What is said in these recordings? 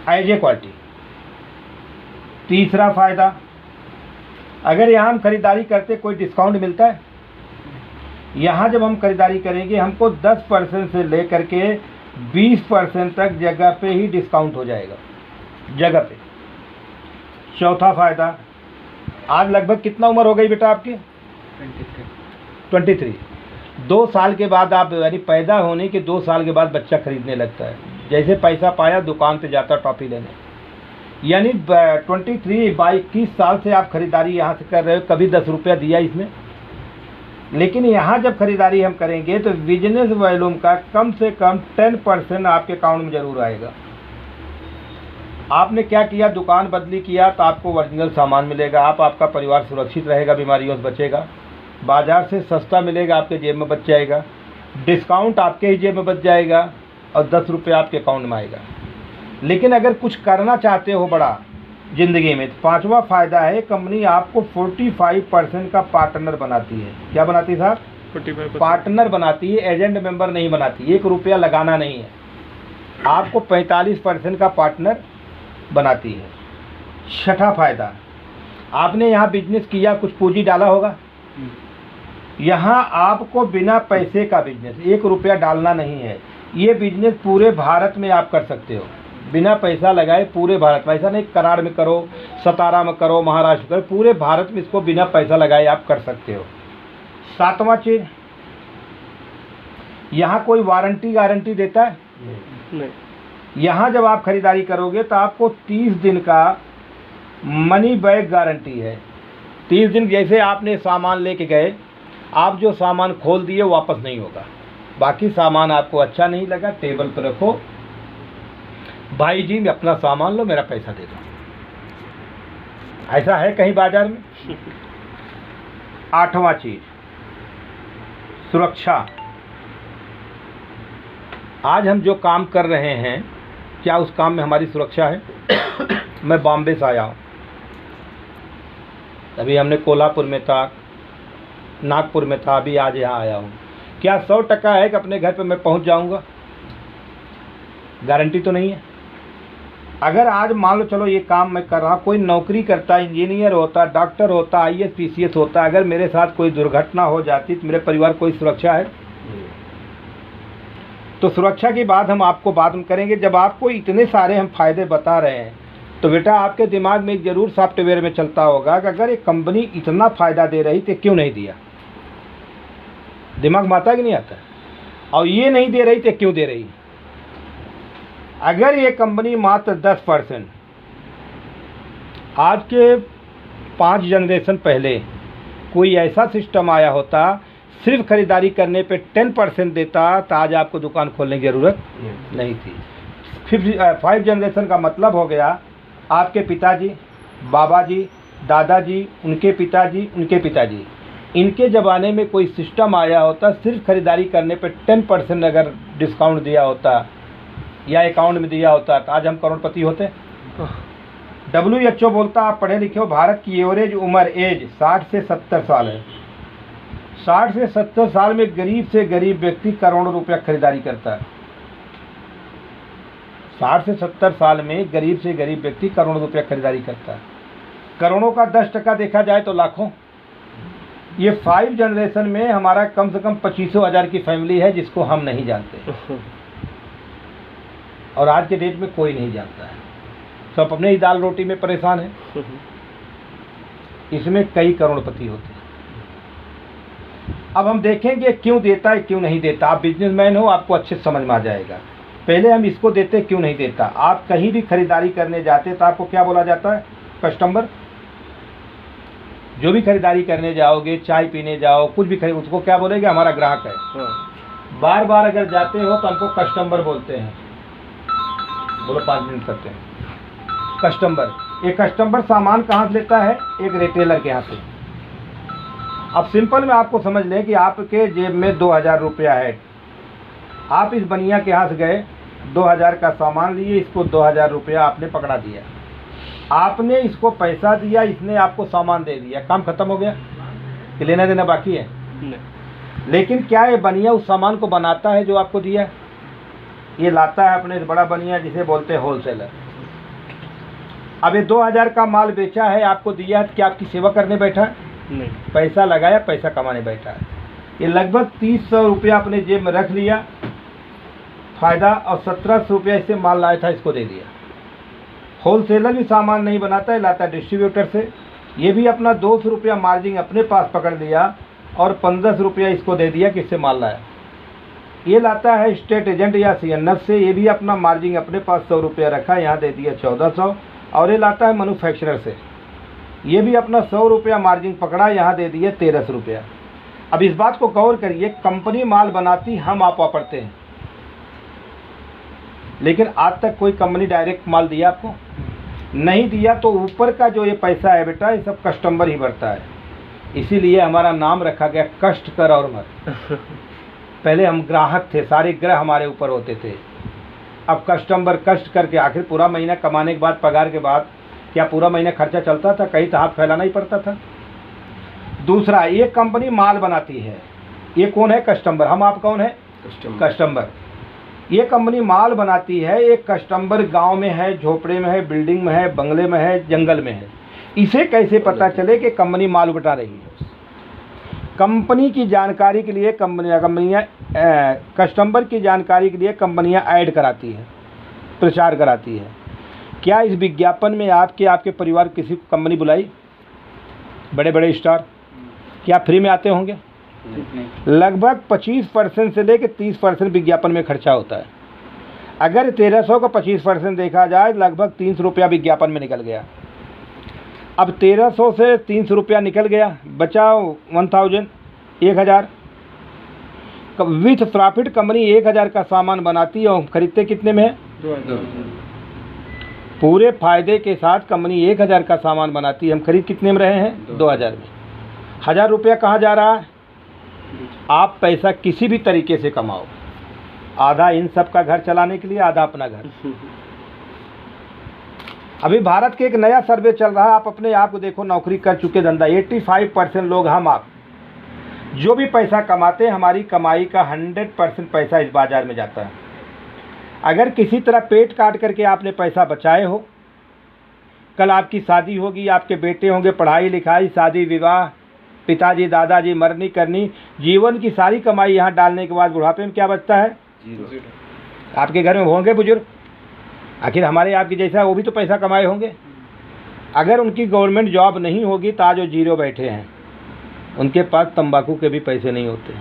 As a quality. तीसरा फ़ायदा, अगर यहाँ हम खरीदारी करते कोई डिस्काउंट मिलता है? यहाँ जब हम खरीदारी करेंगे हमको 10% से लेकर के 20% तक जगह पे ही डिस्काउंट हो जाएगा, जगह पे। चौथा फ़ायदा, आज लगभग कितना उम्र हो गई बेटा आपकी? 23। 2 साल के बाद आप, यानी पैदा होने के 2 साल के बाद बच्चा खरीदने लगता है। जैसे पैसा पाया दुकान पे जाता टॉफ़ी लेने, यानी 21 साल से आप खरीदारी यहाँ से कर रहे हो, कभी 10 रुपया दिया इसमें। लेकिन यहाँ जब खरीदारी हम करेंगे तो बिजनेस वॉल्यूम का कम से कम 10% आपके अकाउंट में ज़रूर आएगा। आपने क्या किया, दुकान बदली किया तो आपको ओरिजिनल सामान मिलेगा, आपका परिवार सुरक्षित रहेगा, बीमारियों से बचेगा, बाज़ार से सस्ता मिलेगा, आपके जेब में बच जाएगा, डिस्काउंट आपके ही जेब में बच जाएगा और 10 रुपये आपके अकाउंट में आएगा। लेकिन अगर कुछ करना चाहते हो बड़ा ज़िंदगी में, तो 5वां फ़ायदा है, कंपनी आपको 45% का पार्टनर बनाती है। क्या बनाती है साहब? 45% पार्टनर बनाती है, एजेंट मेंबर नहीं बनाती। 1 रुपया लगाना नहीं है, आपको 45% का पार्टनर बनाती है। छठा फ़ायदा, आपने यहाँ बिजनेस किया, कुछ पूंजी डाला होगा, यहाँ आपको बिना पैसे का बिजनेस, 1 रुपया डालना नहीं है। ये बिजनेस पूरे भारत में आप कर सकते हो बिना पैसा लगाए, पूरे भारत में। ऐसा नहीं कराड़ में करो, सतारा में करो, महाराष्ट्र में करो, पूरे भारत में इसको बिना पैसा लगाए आप कर सकते हो। 7वां चीज़, यहाँ कोई वारंटी गारंटी देता है? नहीं। यहाँ जब आप खरीदारी करोगे तो आपको 30 दिन का मनी बैक गारंटी है। 30 दिन, जैसे आपने सामान लेके गए, आप जो सामान खोल दिए वापस नहीं होगा। बाकी सामान आपको अच्छा नहीं लगा, टेबल पर रखो, भाई जी मैं अपना सामान लो, मेरा पैसा दे दो। ऐसा है कहीं बाजार में? 8वां चीज, सुरक्षा। आज हम जो काम कर रहे हैं, क्या उस काम में हमारी सुरक्षा है? मैं बॉम्बे से आया हूँ, अभी हमने कोल्हापुर में था, नागपुर में था, अभी आज यहाँ आया हूँ। क्या 100% है कि अपने घर पे मैं पहुँच जाऊँगा? गारंटी तो नहीं है। अगर आज मान लो चलो ये काम मैं कर रहा हूँ, कोई नौकरी करता, इंजीनियर होता, डॉक्टर होता, IAS PCS होता, अगर मेरे साथ कोई दुर्घटना हो जाती तो मेरे परिवार कोई सुरक्षा है? तो सुरक्षा की बात हम आपको बाद में करेंगे। जब आपको इतने सारे हम फायदे बता रहे हैं तो बेटा आपके दिमाग में एक ज़रूर सॉफ्टवेयर में चलता होगा कि अगर एक कंपनी इतना फ़ायदा दे रही तो क्यों नहीं दिया। दिमाग में आता कि नहीं आता? और ये नहीं दे रही तो क्यों दे रही? अगर ये कंपनी मात्र 10%, आज के 5 जनरेशन पहले कोई ऐसा सिस्टम आया होता, सिर्फ खरीदारी करने पे 10% देता, तो आज आपको दुकान खोलने की ज़रूरत नहीं थी। 5 जनरेशन का मतलब हो गया आपके पिताजी, बाबा जी, दादाजी, उनके पिताजी, उनके पिताजी, इनके ज़माने में कोई सिस्टम आया होता, सिर्फ खरीदारी करने पे 10% अगर डिस्काउंट दिया होता या अकाउंट में दिया होता, तो आज हम करोड़पति होते। WHO बोलता, आप पढ़े लिखे हो, भारत की एवरेज उम्र एज 60 से 70 साल है। 60 से 70 साल में गरीब से गरीब व्यक्ति करोड़ों रुपया खरीदारी करता है। 60 से 70 साल में गरीब से गरीब व्यक्ति करोड़ों रुपया खरीदारी करता है। करोड़ों का 10% देखा जाए तो लाखों। ये 5 जनरेशन में हमारा कम से कम 25,000 की फैमिली है जिसको हम नहीं जानते, और आज के डेट में कोई नहीं जानता है। सब अपने ही दाल रोटी में परेशान है। इसमें कई करोड़पति होते हैं। अब हम देखेंगे क्यों देता है, क्यों नहीं देता। आप बिजनेसमैन हो, आपको अच्छे से समझ में आ जाएगा। पहले हम इसको देते, क्यों नहीं देता। आप कहीं भी खरीदारी करने जाते तो आपको क्या बोला जाता है? कस्टमर। जो भी खरीदारी करने जाओगे, चाय पीने जाओ, कुछ भी खरीद, उसको क्या बोलेंगे? हमारा ग्राहक है। बार बार अगर जाते हो तो हमको कस्टमर बोलते हैं। बोलो 5 मिनट करते हैं। कस्टमर, एक कस्टमर सामान कहाँ से लेता है? एक रिटेलर के यहाँ से। अब सिंपल में आपको समझ लें कि आपके जेब में 2000 रुपया है, आप इस बनिया के यहाँ से गए, 2000 का सामान लिए, इसको 2000 रुपया आपने पकड़ा दिया, आपने इसको पैसा दिया, इसने आपको सामान दे दिया, काम खत्म हो गया कि लेना देना बाकी है? नहीं। लेकिन क्या ये बनिया उस सामान को बनाता है जो आपको दिया? ये लाता है अपने बड़ा बनिया जिसे बोलते हैं होलसेलर। अब ये 2000 का माल बेचा है, आपको दिया है, क्या आपकी सेवा करने बैठा है? नहीं। पैसा लगाया, पैसा कमाने बैठा है। ये लगभग 300 रुपया अपने जेब में रख लिया फ़ायदा, और 1700 रुपया इससे माल लाया था, इसको दे दिया। होलसेलर भी सामान नहीं बनाता है, लाता है डिस्ट्रीब्यूटर से। ये भी अपना 200 रुपया मार्जिन अपने पास पकड़ लिया और 1500 रुपया इसको दे दिया कि इससे माल लाया। ये लाता है स्टेट एजेंट या CNF से, ये भी अपना मार्जिन अपने पास 100 रुपया रखा, यहाँ दे दिया 1400। और ये लाता है मैन्युफैक्चरर से, ये भी अपना 100 रुपया मार्जिन पकड़ा, यहाँ दे दिए 1300 रुपया। अब इस बात को गौर करिए, कंपनी माल बनाती, हम आप वापरते हैं, लेकिन आज तक कोई कंपनी डायरेक्ट माल दिया आपको? नहीं दिया। तो ऊपर का जो ये पैसा है बेटा, ये सब कस्टमर ही भरता है। इसीलिए हमारा नाम रखा गया कष्ट कर और मत। पहले हम ग्राहक थे, सारे ग्रह हमारे ऊपर होते थे। अब कस्टमर कष्ट करके, आखिर पूरा महीना कमाने के बाद, पगार के बाद, क्या पूरा महीना खर्चा चलता था? कहीं तो हाथ फैलाना ही पड़ता था। दूसरा, ये कंपनी माल बनाती है, ये कौन है? कस्टमर। हम आप कौन है? कस्टमर। ये कंपनी माल बनाती है, एक कस्टमर गांव में है, झोपड़े में है, बिल्डिंग में है, बंगले में है, जंगल में है। इसे कैसे पता चले कि कंपनी माल बटा रही है? कंपनी की जानकारी के लिए कंपनियां कस्टमर की जानकारी के लिए कंपनियां ऐड कराती है, प्रचार कराती है। क्या इस विज्ञापन में आपके परिवार किसी कंपनी बुलाई? बड़े बड़े स्टार क्या फ्री में आते होंगे? लगभग 25% से लेकर 30% विज्ञापन में खर्चा होता है। अगर 1300 का 25% देखा जाए, लगभग 300 रुपया विज्ञापन में निकल गया। अब 1300 से 300 रुपया निकल गया, बचा 1000 विथ प्रॉफिट। कंपनी 1000 का सामान बनाती है और खरीदते कितने में है? 2000। पूरे फायदे के साथ कंपनी 1000 का सामान बनाती है, हम खरीद कितने में रहे हैं? 2000 में। 1000 रुपया कहाँ जा रहा है? आप पैसा किसी भी तरीके से कमाओ, आधा इन सब का घर चलाने के लिए, आधा अपना घर। अभी भारत के एक नया सर्वे चल रहा है, आप अपने आप को देखो, नौकरी कर चुके धंधा, 85% लोग, हम आप जो भी पैसा कमाते हैं, हमारी कमाई का 100% पैसा इस बाजार में जाता है। अगर किसी तरह पेट काट करके आपने पैसा बचाए हो, कल आपकी शादी होगी, आपके बेटे होंगे, पढ़ाई लिखाई, शादी विवाह, पिताजी दादाजी, मरनी करनी, जीवन की सारी कमाई यहाँ डालने के बाद बुढ़ापे में क्या बचता है? 0। आपके घर में होंगे बुजुर्ग, आखिर हमारे आपकी जैसा वो भी तो पैसा कमाए होंगे। अगर उनकी गवर्नमेंट जॉब नहीं होगी तो आज वो 0 बैठे हैं, उनके पास तंबाकू के भी पैसे नहीं होते।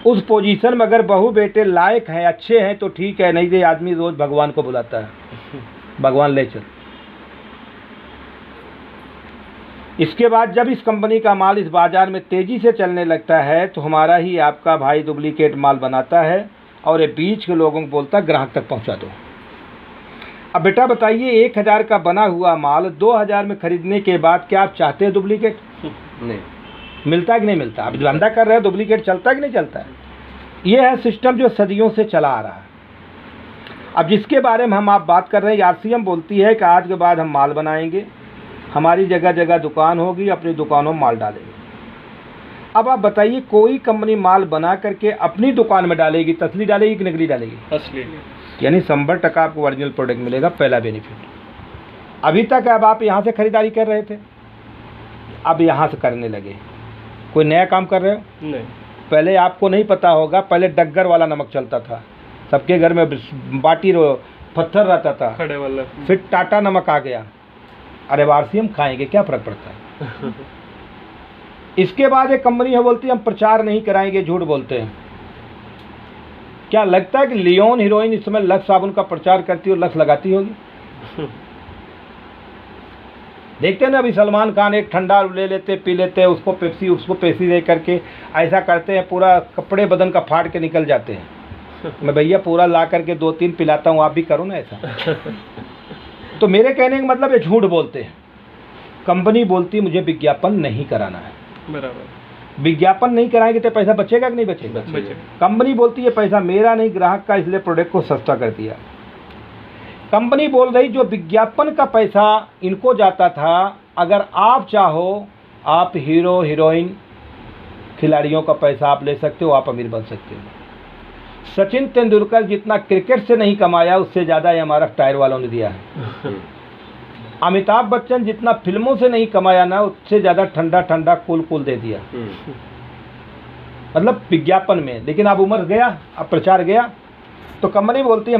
उस पोजीशन में अगर बहू बेटे लायक हैं, अच्छे हैं, तो ठीक है, नहीं तो आदमी रोज भगवान को बुलाता है, भगवान ले चल। इसके बाद जब इस कंपनी का माल इस बाजार में तेजी से चलने लगता है, तो हमारा ही आपका भाई डुप्लीकेट माल बनाता है और ये बीच के लोगों को बोलता ग्राहक तक पहुंचा दो। अब बेटा बताइए, 1000 का बना हुआ माल 2000 में खरीदने के बाद क्या आप चाहते हैं डुप्लीकेट? नहीं। मिलता है कि नहीं मिलता? आप धंधा कर रहे हैं, डुप्लीकेट चलता है कि नहीं चलता है? ये है सिस्टम जो सदियों से चला आ रहा है। अब जिसके बारे में हम आप बात कर रहे हैं, RCM बोलती है कि आज के बाद हम माल बनाएंगे, हमारी जगह जगह दुकान होगी, अपनी दुकानों में माल डालेंगे। अब आप बताइए, कोई कंपनी माल बना करके अपनी दुकान में डालेगी तो असली डालेगी कि नकली डालेगी? असली। यानी 100% आपको ओरिजिनल प्रोडक्ट मिलेगा, पहला बेनिफिट। अभी तक अब आप यहाँ से खरीदारी कर रहे थे, अब यहाँ से करने लगे, कोई नया काम कर रहे हो? नहीं। पहले आपको नहीं पता होगा, पहले डग्गर वाला नमक चलता था, सबके घर में बाटी पत्थर रहता था, खड़े वाला। फिर टाटा नमक आ गया। अरे RCM खाएंगे, क्या फर्क पड़ता है? इसके बाद एक कंपनी है बोलती है हम प्रचार नहीं कराएंगे, झूठ बोलते हैं। क्या लगता है कि लियोन हीरोइन इस समय लक्स साबुन का प्रचार करती और लक्स लगाती होगी? देखते हैं ना, अभी सलमान खान एक ठंडा ले लेते, पी लेते हैं, उसको पेप्सी दे करके ऐसा करते हैं, पूरा कपड़े बदन का फाड़ के निकल जाते हैं। मैं भैया पूरा ला करके 2-3 पिलाता हूँ, आप भी करो ना ऐसा। तो मेरे कहने का मतलब ये झूठ बोलते हैं। कंपनी बोलती मुझे विज्ञापन नहीं कराना है, बराबर। विज्ञापन नहीं कराएंगे तो पैसा बचेगा कि नहीं बचेगा? कंपनी बोलती है पैसा मेरा नहीं ग्राहक का, इसलिए प्रोडक्ट को सस्ता कर दिया। कंपनी बोल रही जो विज्ञापन का पैसा इनको जाता था, अगर आप चाहो आप हीरो हीरोइन खिलाड़ियों का पैसा आप ले सकते हो, आप अमीर बन सकते हो। सचिन तेंदुलकर जितना क्रिकेट से नहीं कमाया, उससे ज़्यादा MRF टायर वालों ने दिया है। अमिताभ बच्चन जितना फिल्मों से नहीं कमाया ना, उससे ज़्यादा ठंडा ठंडा कूल कूल दे दिया, मतलब विज्ञापन में। लेकिन अब उम्र गया, अब प्रचार गया, तो कंपनी बोलती है